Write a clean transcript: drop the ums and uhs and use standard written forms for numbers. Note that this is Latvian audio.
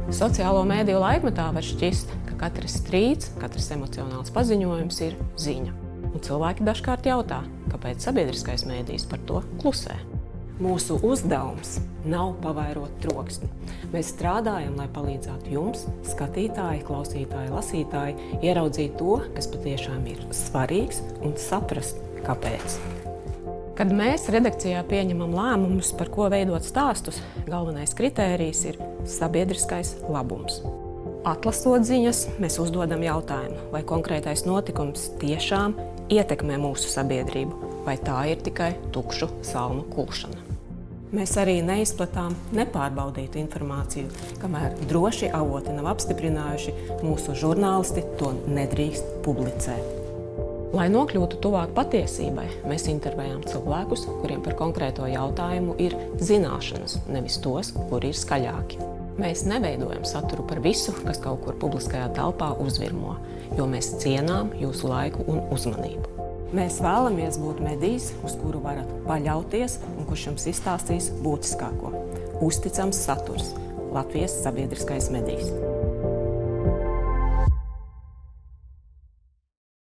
Sociālo mēdīju laikmetā var šķist, ka katrs strīds, katrs emocionāls paziņojums ir ziņa. Un cilvēki dažkārt jautā, kāpēc sabiedriskais mēdījis par to klusē. Mūsu uzdevums nav pavairot troksni. Mēs strādājam, lai palīdzētu jums, skatītāji, klausītāji, lasītāji, ieraudzīt to, kas patiešām ir svarīgs un saprast, kāpēc. Kad mēs redakcijā pieņemam lēmumus, par ko veidot stāstus, galvenais kritērijs ir sabiedriskais labums. Atlasot ziņas, mēs uzdodam jautājumu, vai konkrētais notikums tiešām ietekmē mūsu sabiedrību, vai tā ir tikai tukšu salmu kulšana. Mēs arī neizplatām nepārbaudītu informāciju, kamēr droši avoti nav apstiprinājuši, mūsu žurnālisti to nedrīkst publicēt. Lai nokļūtu tuvāk patiesībai, mēs intervējām cilvēkus, kuriem par konkrēto jautājumu ir zināšanas, nevis tos, kuri ir skaļāki. Mēs neveidojam saturu par visu, kas kaut kur publiskajā telpā uzvirmo, jo mēs cienām jūsu laiku un uzmanību. Mēs vēlamies būt medijs, uz kuru varat paļauties un kurš jums izstāstīs būtiskāko. Uzticams saturs. Latvijas sabiedriskais medijs.